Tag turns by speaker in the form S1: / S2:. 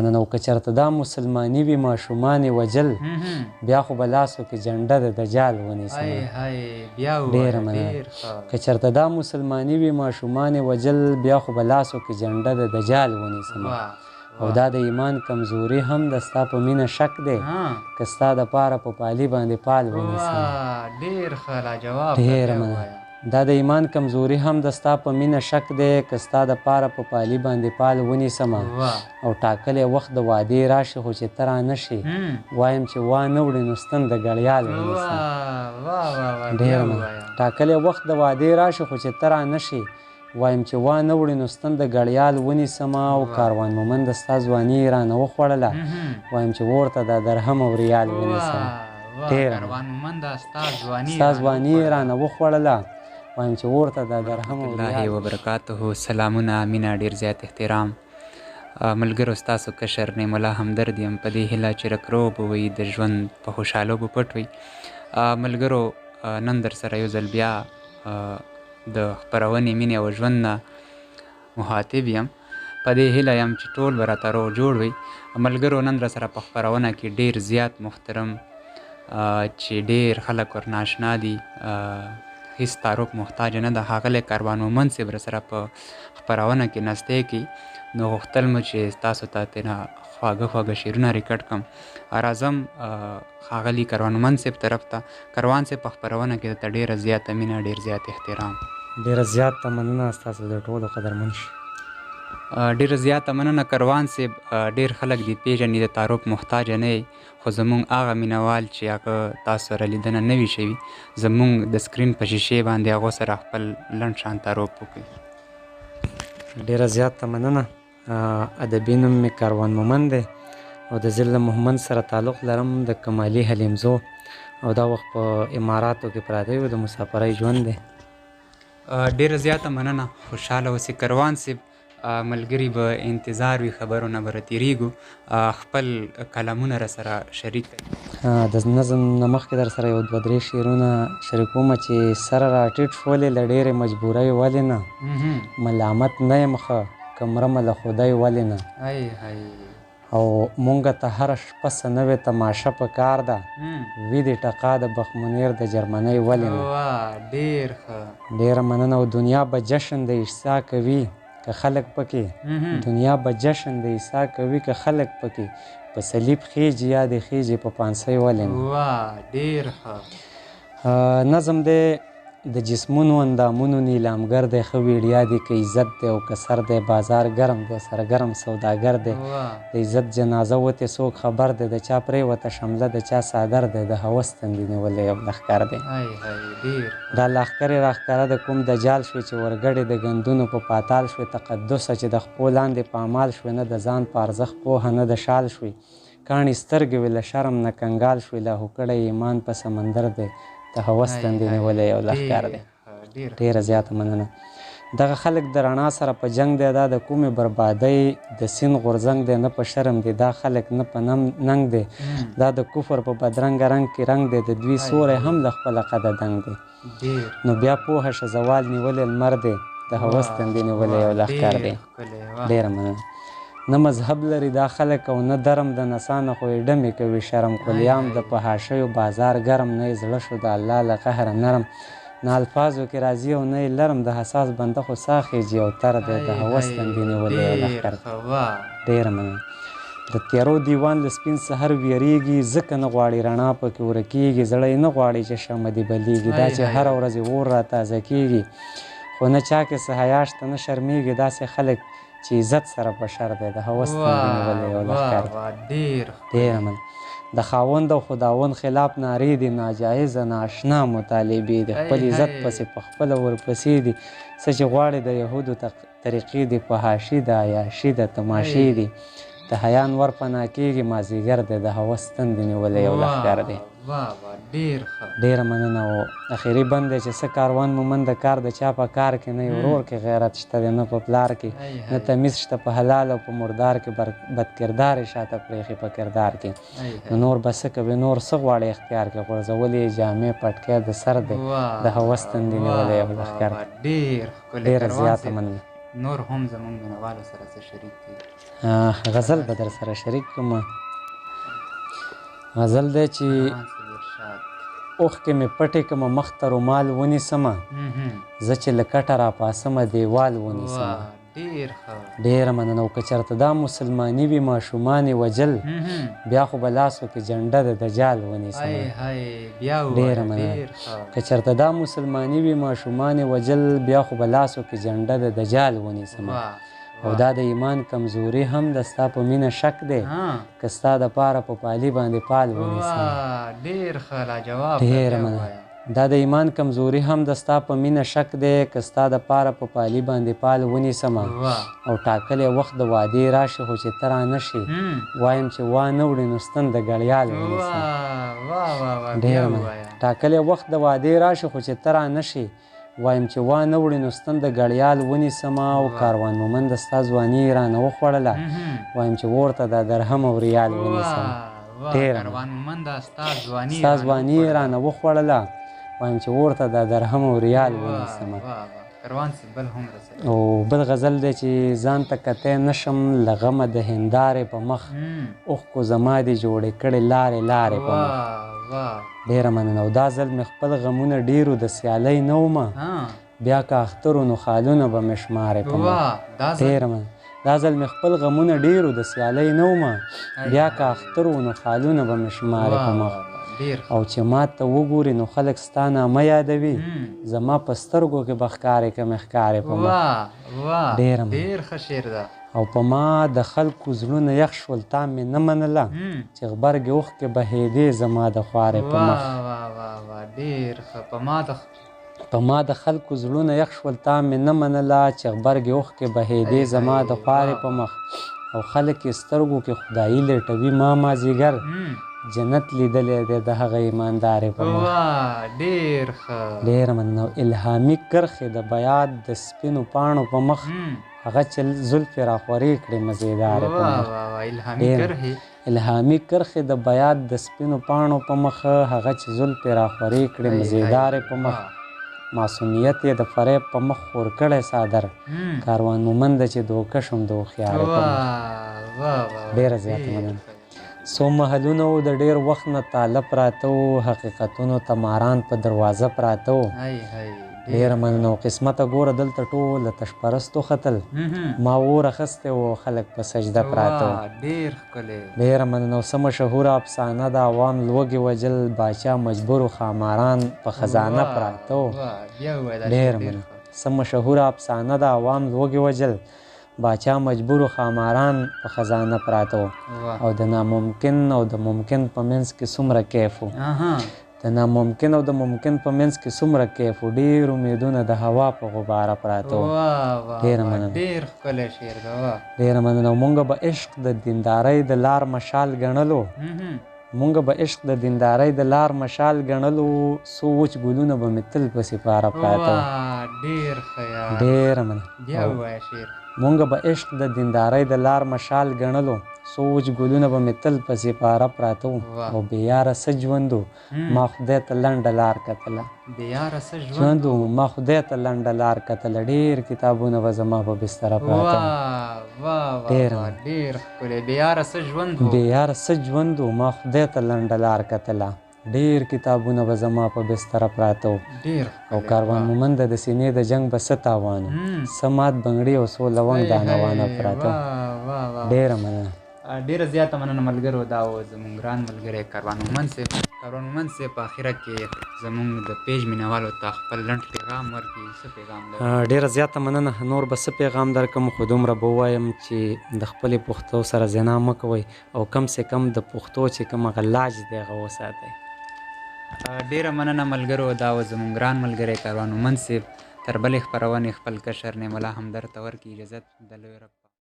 S1: نو که چېرته دا مسلماني وي ماشومان یې وجل بیا خو به لاسو کې جنډه د دجال ونیسمه ډېره مننه که چېرته دا مسلماني وي ماشومان یې وجل بیا خو به لاسو کې جنډه د دجال ونیسمه او دا د ایمان کمزوري هم د ستا په مینه شک دی که ستا دپاره په پالي باندې پال ونیسمه ډېره مننه دا د ایمان کمزوري هم د ستا په مینه شک دی که ستا دپاره په پالي باندې پال ونیسمه او ټاکلی وخت د وعدې راشي خو چې ته رانه شي وایم چې وانه وړې نو ستن د ګړیال ونیسم ډېره مننه ټاکلی وخت د وعدې راشي خو چې ته رانه شي وایم چې وانه وړې نو ستن د ګړیال ونیسمه او کاروان مومند ستا ځواني یې رانه وخوړله وایم چې ورته دا درهم او ریال ونیسم ډېره ستا ځواني یې رانه وخوړله وایم چې ورته دا درهم او
S2: الله وبرکاته. سلامونه، مینه، ډېر زیات احترام. ملګرو ستاسو کشر نعیم الله همدرد یم په دې هیله چې رکرو به وي د ژوند په خوشحالو به پټ وي. ملګرو نن در سره یو ځل بیا د خپرونې مینې او ژوند نه مخاطب یم. په دې هیله یم چې ټول به راته روغ جوړ وي. ملګرو نن در سره په خپرونه کې ډېر زیات محترم چې ډېر خلک ورنه اشنا دي، هیڅ تعارف محتاج نه ده، ښاغلی کاروان مومند صاحب راسره په خپرونه کې نستی کوي. نو غوښتل مو چې تاسو ته ترېنه خواږه خواږه شعرونه ریکارډ کړم. راځم ښاغلي کاروان مومند صاحب طرف ته. کاروان صاحب په خپرونه کې درته ډېره زیاته مینه، ډېر زیات احترام.
S1: ډېره زیاته مننه ستاسو د ټولو قدرمن شي.
S2: ډېره زیاته مننه کاروان صاحب. ډېر خلک دې پېژني، د تعارف محتاج نه یې، خو زمونږ هغه مینهوال چې هغه تاسو سره لیدنه نه وي شوي زمونږ د سکرین په شیشې باندې هغو سره خپل لنډ شان تعارف وکړي.
S1: ډېره زیاته مننه. ادبي نوم مې کاروان مومند دی او د زه له محمد سره تعلق لرم د کمالي حلیمزو او دا وخت په اماراتو کې پراته یو د مسافرۍ ژوند دی.
S2: ډېره زیاته مننه. خوشحاله اوسئ کاروان صاحب. ملګري به انتظار وي، خبرو نه به راتېرېږو. خپل کلامونه راسره شریک کړئ.
S1: د نظم نه مخکې در سره یو دوه درې شعرونه شریکومه چې سره راټیټ شولې له ډېرې مجبورۍ ولې نه ملامت نه یم ښه که مرمه له خدای ولې نه او مونږ ته هره شپه څه نوې تماشه په کار ده وي دې ټقا د بخمنیر د جرمنۍ ولې نه. ډېره مننه. او دنیا به جشن د عیسی کوي که خلک پکې دنیا به جشن د عیسی کوي که خلک پکې په صلیب خیجي یا د خیجي په پانسۍ ولې نه. نظم دی د جسمونو اندامونو نیلامګر دی، ښه ویډیا دی که عزت دی او که سر دی بازار ګرم دی سرګرم سوداګر دی. د عزت جنازه وتې څوک خبر دی، د چا پرېوته شمله د چا څادر دی، د هوس تندې نیولی یو لښکر دی. دا لښکر یې راښکاره د کوم دجال شوې چې ورګډې د ګندونو په پاتال شوې تقدسه چې د خپو لاندې پامال شوې نه د ځان په ارزښت پوهه نه د شال شوې کاڼي سترګې وې له شرم نه کنګال شوې لاهو کړی ایمان په سمندر دی د هوس تندې نیولی یو لښکر دی. ډېره زیاته مننه. دغه خلک د رڼا سره په جنګ دی، دا د کومې بربادۍ د سیند غورځنګ دی، نه په شرم دی دا خلک نه په ننګ دی، دا د کفر په بدرنګه رنګ کې رنګ دی، د دوی سوری هم له خپله قده دنګ دی. نو بیا پوهه شه زوال نیولی لمر دی د هوس تندې نیولی یو لښکر دی. ډېره مننه. نه مذهب لري دا خلک او نه درم د نڅا خو یې ډمې کوي شرم کلیام د په حاشیو بازار ګرم نه یې زړه شو د الله له قهره نرم نه الفاظو کې راځي او نه یې لرم د حساس بنده خو سا خیجي او تر دی د هوس تندې نیولی یو لښکر دی. ډېره مننه. د تیارو دیوان له سپین سحر ویریږي ځکه نه غواړي رڼا پکې ورکېږي زړه یې نه غواړي چې شمع دې بلیږي دا چې هره ورځ یې اور راتازه کېږي خو نه چا کې څه حیا شته نه شرمېږي داسې خلک چې عزت سره بشر دی د هوس تندې نیولی یو لښکر دی. ډېره مننه. د خاوند او خداوند خلاف نارې دي ناجایزه نااشنا مطالبې دي خپل عزت پسې په خپله ورپسې دي څه چې غواړي د یهودو طریقې دي په حاشي د عیاشي د تماشې دي د حیا نور پناه کېږي مازدیګر دی د هوس تندې نیولی یو لښکر دی. ډېره مننه. او اخري بند دی چې څه کاروان مومند د کار د چا په کار کې نه ورور کې غیرت شته دی نه په پلار کې نه تمیز شته په حلال او په مردار کې بدکردار یې شاته پرېښي په کردار کې نو نور به څه کوي نور څه غواړي اختیار کې غورځولې یې جامې پټکی د سر دی د هوس تندې نیولی یو لښکر دی. ډېره زیاته مننه.
S2: نور هم زمونږ مینهوالو سره څه شریک کړي.
S1: غزل به در سره شریک کړم. غزل دی چې اوښکې مې پټې کړمه مخ ته رومال ونیسمه، زه چې له کټه راپاسمه دیوال ونیسمه. ډېره مننه. او که چېرته دا مسلماني وي ماشومان یې وجل، بیا خو به لاسو کې جنډه د دجال ونیسمه. ډېره مننه. که چېرته دا مسلماني وي ماشومان یې وجل، بیا خو به لاسو کې جنډه د دجال ونیسمه. او دا د ایمان کمزوري هم د ستا په مینه شک دی، که ستا دپاره په پالي باندې پال ونیسمه.
S2: ډېر ښه لاجواب.
S1: ډېره مننه. دا د ایمان کمزوري هم د ستا په مینه شک دی، که ستا دپاره په پالي باندې پال ونیسمه. او ټاکلی وخت د وعدې راشي خو چې ته رانه شي، وایم چې وانه وړې نو ستن د ګړیال ونیسمه. ډېره مننه. ټاکلی وخت د وعدې راشي خو چې ته رانه شي، وایم چې وانه وړې نو ستن د ګړیال ونیسمه. او کاروان مومند د ستا ځواني یې رانه وخوړله، وایم چې ورته دا درهم او ریال ونیسمه. ډېره ستا ځواني یې رانه وخوړله، وایم چې ورته دا درهم او ریال ونیسمه. او بل غزل دی چې ځان ته کتی نشم له غمه د هندارې په مخ، اوښکو زما دې جوړې کړې لارې لارې په مخ. ډېره مننه. او دا ځل مې خپل غمونه ډېرو د سیالۍ نه ومه، بیا که اختر و نو خالونه به مې شمارې په مخ. ډېره مننه. دا ځل مې خپل غمونه ډېرو د سیالۍ نه ومه، بیا که اختر و نو خالونه به مې شمارې په مخ. او چې ما ته وګوري نو خلک ستا نامه یادوي، زما په سترګو کې به ښکارې کمې ښکارې په مخ. ډېره مننه. او په ما د خلکو زړونه یخ شول تا مې نه منله، چې غبرګې اوښکې بهېدې زما د خوارې په مخ. په ما د خلکو زړونه یخ شول تا مې نه منله، چې غبرګې اوښکې بهېدې زما د خوارې په مخ. او خلک یې سترګو کې خدایي لټوي ما مازدیګر، جنت لیدلی دی د هغه ایماندارې په مخ. ډېره مننه. الهامي کرښې د بیات د سپینو پاڼو په مخ، هغه چې زلفې راخورې کړې مزېدارې په مخ. الهامي کرښې د بیات د سپینو پاڼو په مخ، هغه چې زلفې راخورې کړې مزېدارې په مخ. معصومیت یې د فریب په مخ خور کړی څادر، کاروان مومنده چې دوکه شوم د هوښیارې په مخ. ډېره زیاته مننه. څو محلونه و د ډېر وخت نه طاله پراته و، حقیقتونو ته ماران په دروازه پراته و. ډېره مننه. او قسمته ګوره دلته ټول د تشپرستو ختل، ما اور اخیستی و خلک په سجده پراته و. ډېره مننه. او څه مشهوره افسانه د عوام لوږې وجل، باچا مجبور و ښاماران په خزانه پراته و. ډېره مننه. څه مشهوره افسانه د عوام لوږې وجل، باچا مجبور و ښاماران په خزانه پراته و. او د ناممکن او د ممکن په منځ کې څومره کیف و، د ناممکن او د ممکن په منځ کې څومره کیف و، ډېر امیدونه د هوا په غباره پراته و. ډېره مننه. ډېره مننه. او مونږ به عشق د دیندارۍ د لار مشال ګڼلو، مونږ به عشق د دیندارۍ د لار مشال ګڼلو، څو وچ ګلونه به مې تل پسې پاره پراته و. ډېره مننه. مونږ به عشق د دیندارۍ د لار مشال ګڼلو، څو وچ ګلونه به مې تل پسې پاره پراته و. او بېیاره څه ژوند و ما خدای ته لنډه لار کتله، ژوند و ما خدای ته لنډه لار کتله، ډېر کتابونه به زما په بستره پراته و. ډېره بېیاره څه ژوند و ما خدای ته لنډه لار کتله، ډېر کتابونه به زما په بستره پراته و. او کاروان مومنده د سینې د جنګ به څه تاوان و، څه مات بنګړي او څو لونګ دانه وانه پراته و. ډېره مننه.
S2: ډېره زیاته مننه ملګرو. دا و زموږ ګران ملګری کاروان مومند صاحب. کاروان مومند صاحب په اخره کې زموږ د پیج مینهوالو ته خپل لنډ پیغام ورکړي. څه پیغام لري؟
S1: ډېره زیاته مننه. نور به څه پیغام درکړم، خو دومره به ووایم چې د خپلې پښتو سره زنا مه کوئ، او کم سے کم د پښتو چې کوم هغه لاج دی هغه وساتئ.
S2: ډېره مننه ملګرو. دا و زموږ ګران ملګری کاروان مومند صاحب. تر بلې خپرونې خپل کشر نعیم الله همدرد ته ورکړي اجازت. د لوی رب